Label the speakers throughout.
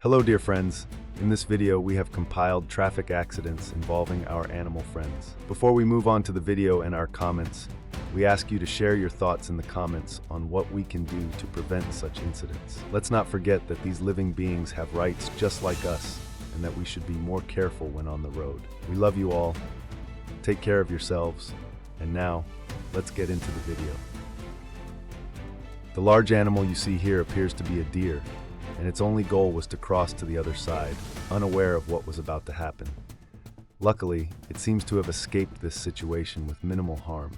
Speaker 1: Hello dear friends, in this video we have compiled traffic accidents involving our animal friends. Before we move on to the video and our comments, we ask you to share your thoughts in the comments on what we can do to prevent such incidents. Let's not forget that these living beings have rights just like us, and that we should be more careful when on the road. We love you all, take care of yourselves, and now, let's get into the video. The large animal you see here appears to be a deer, and its only goal was to cross to the other side, unaware of what was about to happen. Luckily, it seems to have escaped this situation with minimal harm.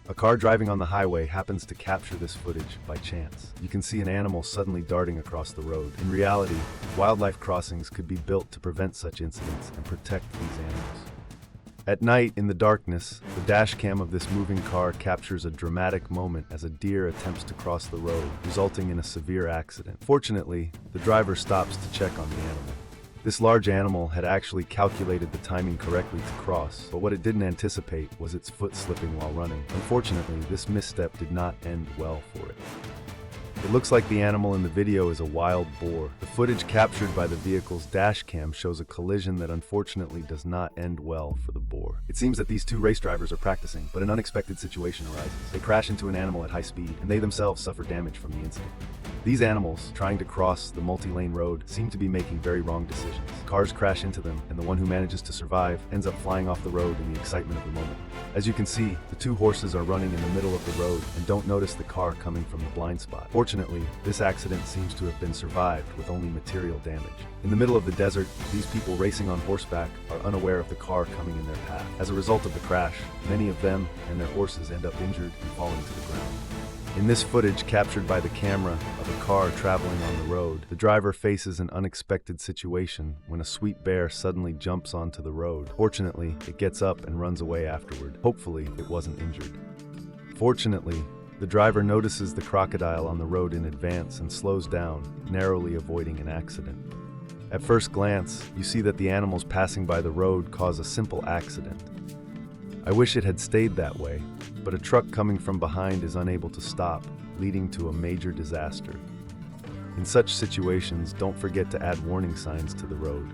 Speaker 1: A car driving on the highway happens to capture this footage by chance. You can see an animal suddenly darting across the road. In reality, wildlife crossings could be built to prevent such incidents and protect these animals. At night, in the darkness, the dash cam of this moving car captures a dramatic moment as a deer attempts to cross the road, resulting in a severe accident. Fortunately, the driver stops to check on the animal. This large animal had actually calculated the timing correctly to cross, but what it didn't anticipate was its foot slipping while running. Unfortunately, this misstep did not end well for it. It looks like the animal in the video is a wild boar. The footage captured by the vehicle's dash cam shows a collision that unfortunately does not end well for the boar. It seems that these two race drivers are practicing, but an unexpected situation arises. They crash into an animal at high speed, and they themselves suffer damage from the incident. These animals, trying to cross the multi-lane road, seem to be making very wrong decisions. Cars crash into them, and the one who manages to survive ends up flying off the road in the excitement of the moment. As you can see, the two horses are running in the middle of the road and don't notice the car coming from the blind spot. Fortunately, this accident seems to have been survived with only material damage. In the middle of the desert, these people racing on horseback are unaware of the car coming in their path. As a result of the crash, many of them and their horses end up injured and falling to the ground. In this footage captured by the camera of a car traveling on the road, the driver faces an unexpected situation when a sweet bear suddenly jumps onto the road. Fortunately, it gets up and runs away afterward. Hopefully, it wasn't injured. Fortunately, the driver notices the crocodile on the road in advance and slows down, narrowly avoiding an accident. At first glance, you see that the animals passing by the road cause a simple accident. I wish it had stayed that way, but a truck coming from behind is unable to stop, leading to a major disaster. In such situations, don't forget to add warning signs to the road.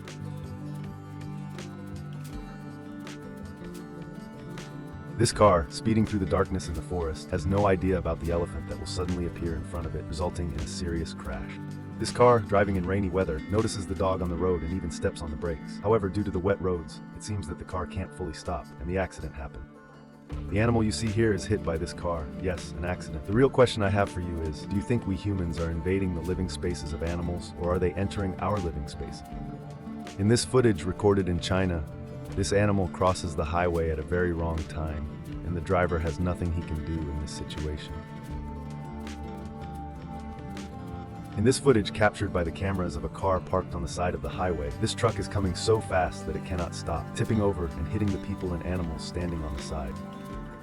Speaker 1: This car, speeding through the darkness in the forest, has no idea about the elephant that will suddenly appear in front of it, resulting in a serious crash. This car, driving in rainy weather, notices the dog on the road and even steps on the brakes. However, due to the wet roads, it seems that the car can't fully stop, and the accident happened. The animal you see here is hit by this car. Yes, an accident. The real question I have for you is, do you think we humans are invading the living spaces of animals, or are they entering our living space? In this footage recorded in China, this animal crosses the highway at a very wrong time, and the driver has nothing he can do in this situation. In this footage captured by the cameras of a car parked on the side of the highway, this truck is coming so fast that it cannot stop, tipping over and hitting the people and animals standing on the side.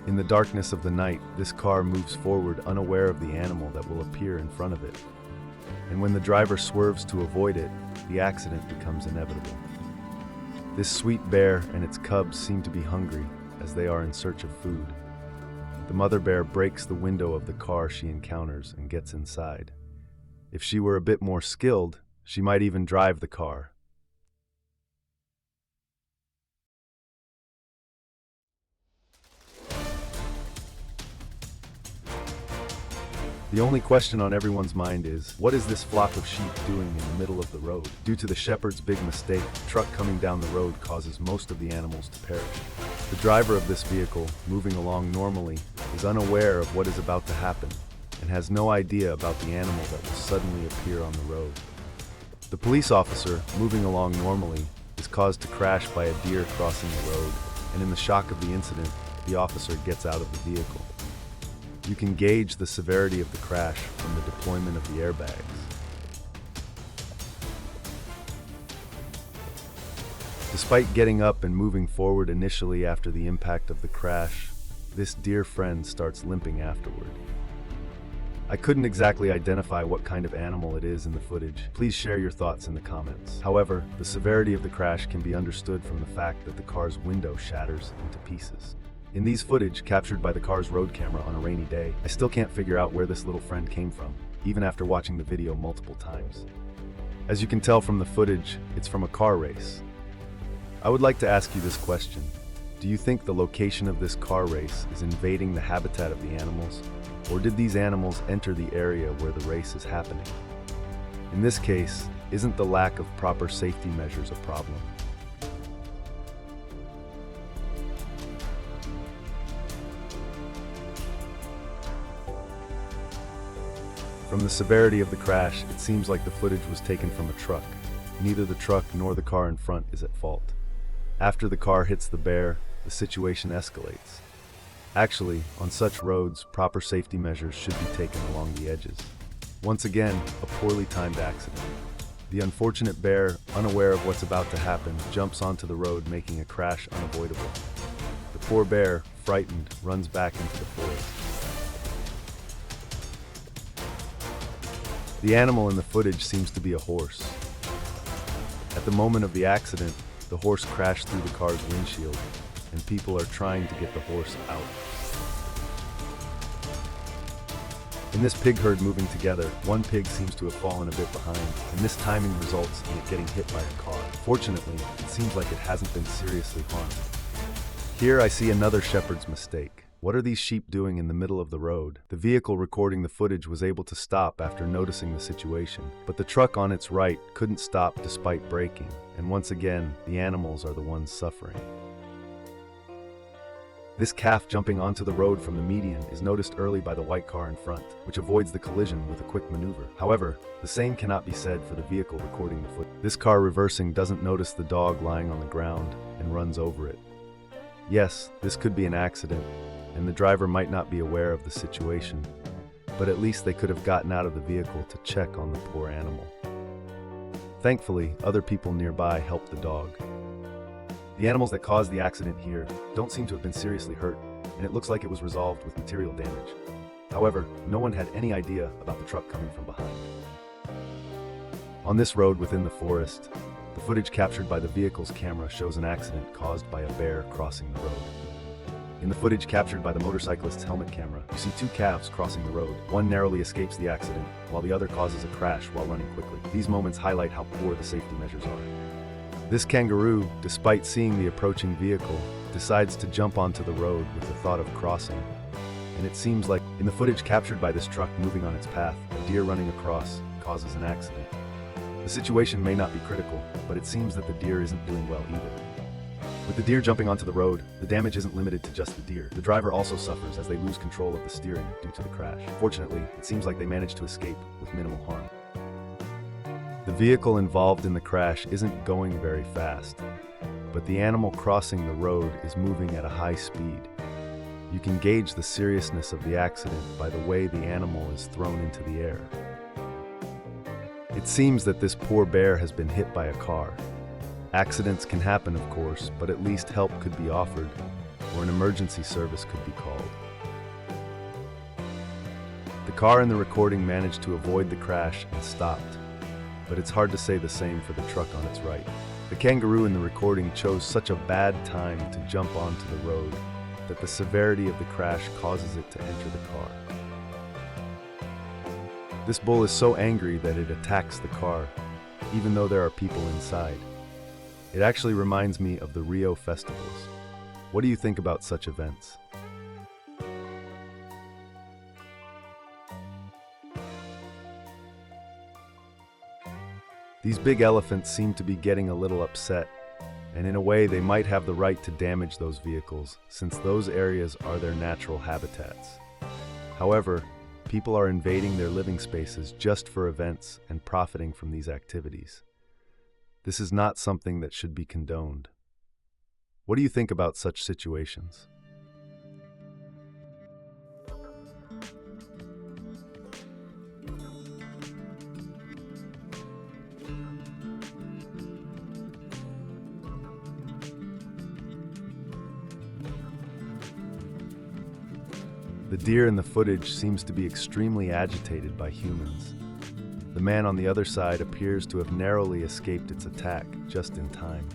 Speaker 1: In the darkness of the night, this car moves forward unaware of the animal that will appear in front of it. And when the driver swerves to avoid it, the accident becomes inevitable. This sweet bear and its cubs seem to be hungry, as they are in search of food. The mother bear breaks the window of the car she encounters and gets inside. If she were a bit more skilled, she might even drive the car. The only question on everyone's mind is, what is this flock of sheep doing in the middle of the road? Due to the shepherd's big mistake, the truck coming down the road causes most of the animals to perish. The driver of this vehicle, moving along normally, is unaware of what is about to happen and has no idea about the animal that will suddenly appear on the road. The police officer, moving along normally, is caused to crash by a deer crossing the road, and in the shock of the incident, the officer gets out of the vehicle. You can gauge the severity of the crash from the deployment of the airbags. Despite getting up and moving forward initially after the impact of the crash, this dear friend starts limping afterward. I couldn't exactly identify what kind of animal it is in the footage. Please share your thoughts in the comments. However, the severity of the crash can be understood from the fact that the car's window shatters into pieces. In these footage captured by the car's road camera on a rainy day, I still can't figure out where this little friend came from. even after watching the video multiple times. As you can tell from the footage, it's from a car race. I would like to ask you this question. Do you think the location of this car race is invading the habitat of the animals, or did these animals enter the area where the race is happening? In this case, isn't the lack of proper safety measures a problem? From the severity of the crash, it seems like the footage was taken from a truck. Neither the truck nor the car in front is at fault. After the car hits the bear, the situation escalates. Actually, on such roads, proper safety measures should be taken along the edges. Once again, a poorly timed accident. The unfortunate bear, unaware of what's about to happen, jumps onto the road, making a crash unavoidable. The poor bear, frightened, runs back into the forest. The animal in the footage seems to be a horse. At the moment of the accident, the horse crashed through the car's windshield, and people are trying to get the horse out. In this pig herd moving together, one pig seems to have fallen a bit behind, and this timing results in it getting hit by a car. Fortunately, it seems like it hasn't been seriously harmed. Here I see another shepherd's mistake. What are these sheep doing in the middle of the road? The vehicle recording the footage was able to stop after noticing the situation, but the truck on its right couldn't stop despite braking, and once again, the animals are the ones suffering. This calf jumping onto the road from the median is noticed early by the white car in front, which avoids the collision with a quick maneuver. However, the same cannot be said for the vehicle recording the footage. This car reversing doesn't notice the dog lying on the ground and runs over it. Yes, this could be an accident, and the driver might not be aware of the situation, but at least they could have gotten out of the vehicle to check on the poor animal. Thankfully, other people nearby helped the dog. The animals that caused the accident here don't seem to have been seriously hurt, and it looks like it was resolved with material damage. However, no one had any idea about the truck coming from behind. On this road within the forest, the footage captured by the vehicle's camera shows an accident caused by a bear crossing the road. In the footage captured by the motorcyclist's helmet camera, you see two calves crossing the road. One narrowly escapes the accident, while the other causes a crash while running quickly. These moments highlight how poor the safety measures are. This kangaroo, despite seeing the approaching vehicle, decides to jump onto the road with the thought of crossing. And it seems like, in the footage captured by this truck moving on its path, a deer running across causes an accident. The situation may not be critical, but it seems that the deer isn't doing well either. With the deer jumping onto the road, the damage isn't limited to just the deer. The driver also suffers as they lose control of the steering due to the crash. Fortunately, it seems like they managed to escape with minimal harm. The vehicle involved in the crash isn't going very fast, but the animal crossing the road is moving at a high speed. You can gauge the seriousness of the accident by the way the animal is thrown into the air. It seems that this poor bear has been hit by a car. Accidents can happen, of course, but at least help could be offered, or an emergency service could be called. The car in the recording managed to avoid the crash and stopped, but it's hard to say the same for the truck on its right. The kangaroo in the recording chose such a bad time to jump onto the road that the severity of the crash causes it to enter the car. This bull is so angry that it attacks the car, even though there are people inside. It actually reminds me of the Rio festivals. What do you think about such events? These big elephants seem to be getting a little upset, and in a way they might have the right to damage those vehicles, since those areas are their natural habitats. However, people are invading their living spaces just for events and profiting from these activities. This is not something that should be condoned. What do you think about such situations? The deer in the footage seems to be extremely agitated by humans. The man on the other side appears to have narrowly escaped its attack just in time.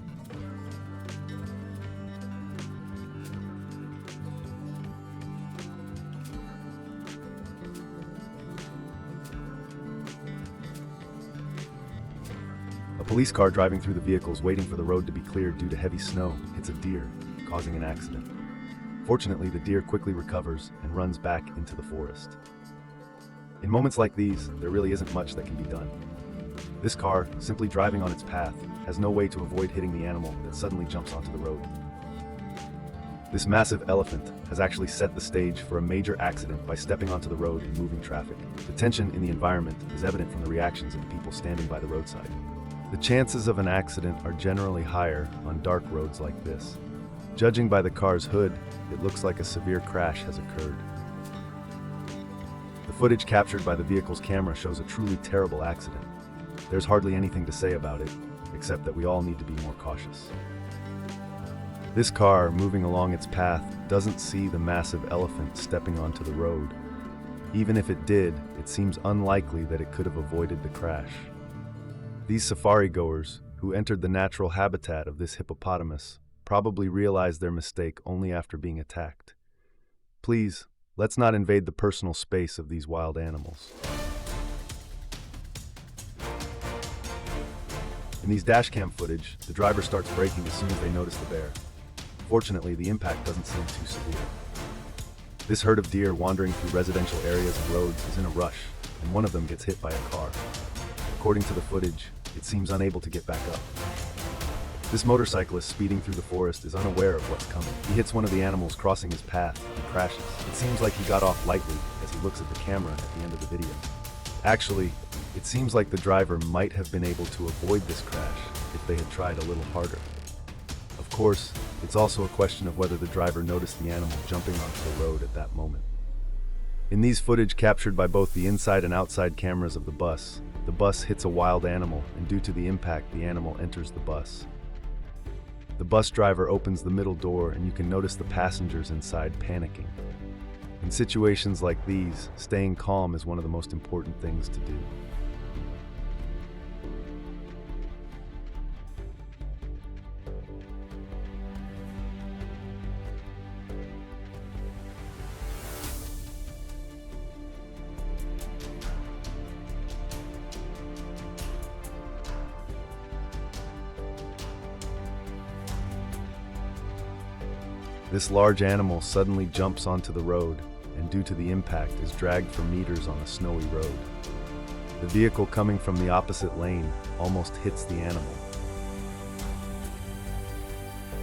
Speaker 1: A police car driving through the vehicles waiting for the road to be cleared due to heavy snow hits a deer, causing an accident. Fortunately, the deer quickly recovers and runs back into the forest. In moments like these, there really isn't much that can be done. This car, simply driving on its path, has no way to avoid hitting the animal that suddenly jumps onto the road. This massive elephant has actually set the stage for a major accident by stepping onto the road and moving traffic. The tension in the environment is evident from the reactions of the people standing by the roadside. The chances of an accident are generally higher on dark roads like this. Judging by the car's hood, it looks like a severe crash has occurred. The footage captured by the vehicle's camera shows a truly terrible accident. There's hardly anything to say about it, except that we all need to be more cautious. This car, moving along its path, doesn't see the massive elephant stepping onto the road. Even if it did, it seems unlikely that it could have avoided the crash. These safari goers, who entered the natural habitat of this hippopotamus, probably realized their mistake only after being attacked. Please, let's not invade the personal space of these wild animals. In these dashcam footage, the driver starts braking as soon as they notice the bear. Fortunately, the impact doesn't seem too severe. This herd of deer wandering through residential areas and roads is in a rush, and one of them gets hit by a car. According to the footage, it seems unable to get back up. This motorcyclist speeding through the forest is unaware of what's coming. He hits one of the animals crossing his path and crashes. It seems like he got off lightly as he looks at the camera at the end of the video. Actually, it seems like the driver might have been able to avoid this crash if they had tried a little harder. Of course, it's also a question of whether the driver noticed the animal jumping onto the road at that moment. In these footage captured by both the inside and outside cameras of the bus hits a wild animal, and due to the impact, the animal enters the bus. The bus driver opens the middle door, and you can notice the passengers inside panicking. In situations like these, staying calm is one of the most important things to do. This large animal suddenly jumps onto the road, and due to the impact is dragged for meters on a snowy road. The vehicle coming from the opposite lane almost hits the animal.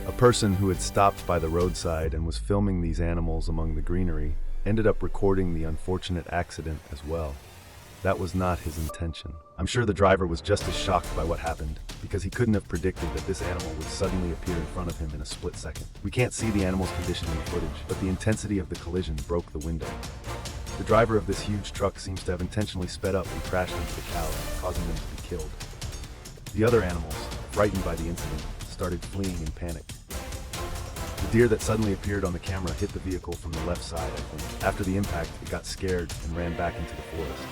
Speaker 1: A person who had stopped by the roadside and was filming these animals among the greenery ended up recording the unfortunate accident as well. That was not his intention. I'm sure the driver was just as shocked by what happened, because he couldn't have predicted that this animal would suddenly appear in front of him in a split second. We can't see the animal's condition in the footage, but the intensity of the collision broke the window. The driver of this huge truck seems to have intentionally sped up and crashed into the cow, causing them to be killed. The other animals, frightened by the incident, started fleeing in panic. The deer that suddenly appeared on the camera hit the vehicle from the left side, I think. After the impact, it got scared and ran back into the forest.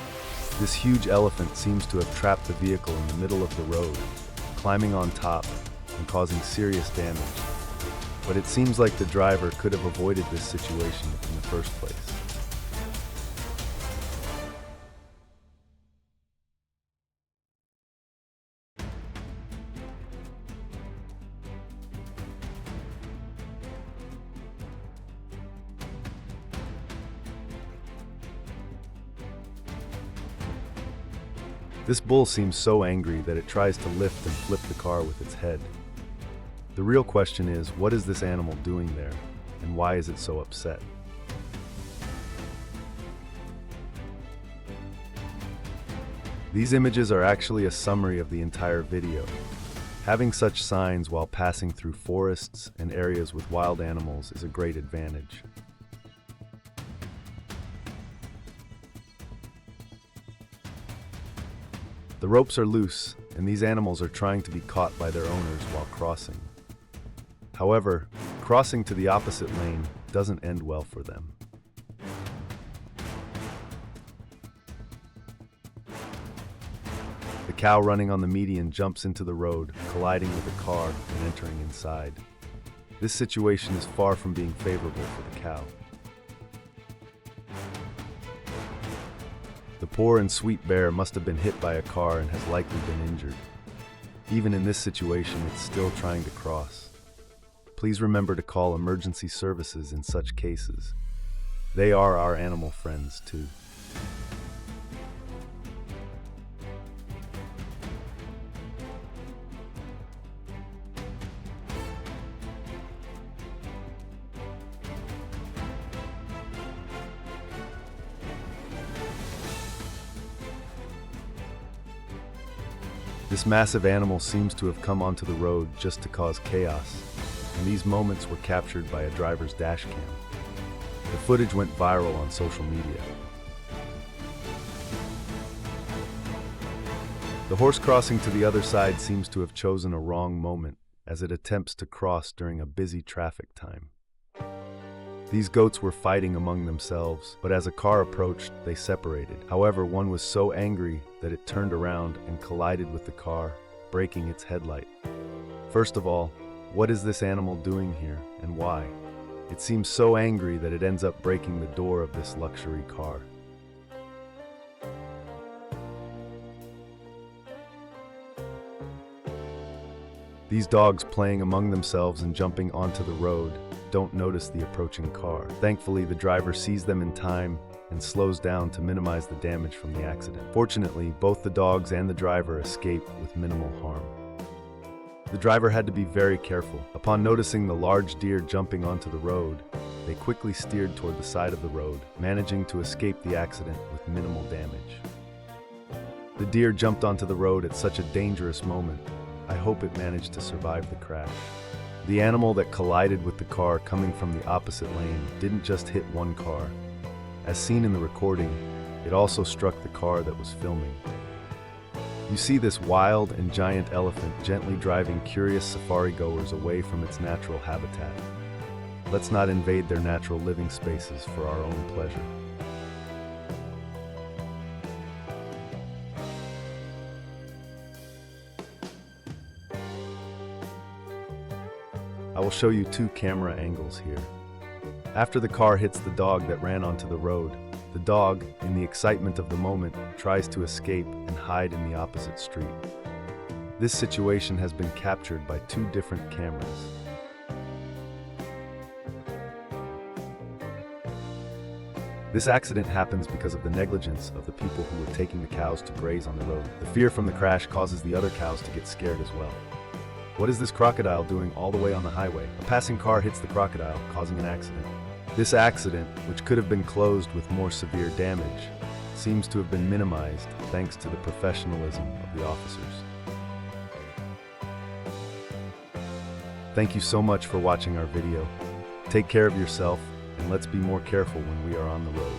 Speaker 1: This huge elephant seems to have trapped the vehicle in the middle of the road, climbing on top and causing serious damage. But it seems like the driver could have avoided this situation in the first place. This bull seems so angry that it tries to lift and flip the car with its head. The real question is, what is this animal doing there, and why is it so upset? These images are actually a summary of the entire video. Having such signs while passing through forests and areas with wild animals is a great advantage. The ropes are loose, and these animals are trying to be caught by their owners while crossing. However, crossing to the opposite lane doesn't end well for them. The cow running on the median jumps into the road, colliding with a car and entering inside. This situation is far from being favorable for the cow. The poor and sweet bear must have been hit by a car and has likely been injured. Even in this situation, it's still trying to cross. Please remember to call emergency services in such cases. They are our animal friends too. This massive animal seems to have come onto the road just to cause chaos, and these moments were captured by a driver's dash cam. The footage went viral on social media. The horse crossing to the other side seems to have chosen a wrong moment as it attempts to cross during a busy traffic time. These goats were fighting among themselves, but as a car approached, they separated. However, one was so angry that it turned around and collided with the car, breaking its headlight. First of all, what is this animal doing here, and why? It seems so angry that it ends up breaking the door of this luxury car. These dogs playing among themselves and jumping onto the road don't notice the approaching car. Thankfully, the driver sees them in time and slows down to minimize the damage from the accident. Fortunately, both the dogs and the driver escape with minimal harm. The driver had to be very careful. Upon noticing the large deer jumping onto the road, they quickly steered toward the side of the road, managing to escape the accident with minimal damage. The deer jumped onto the road at such a dangerous moment. I hope it managed to survive the crash. The animal that collided with the car coming from the opposite lane didn't just hit one car. As seen in the recording, it also struck the car that was filming. You see this wild and giant elephant gently driving curious safari goers away from its natural habitat. Let's not invade their natural living spaces for our own pleasure. I will show you two camera angles here. After the car hits the dog that ran onto the road, the dog, in the excitement of the moment, tries to escape and hide in the opposite street. This situation has been captured by two different cameras. This accident happens because of the negligence of the people who were taking the cows to graze on the road. The fear from the crash causes the other cows to get scared as well. What is this crocodile doing all the way on the highway? A passing car hits the crocodile, causing an accident. This accident, which could have been closed with more severe damage, seems to have been minimized thanks to the professionalism of the officers. Thank you so much for watching our video. Take care of yourself, and let's be more careful when we are on the road.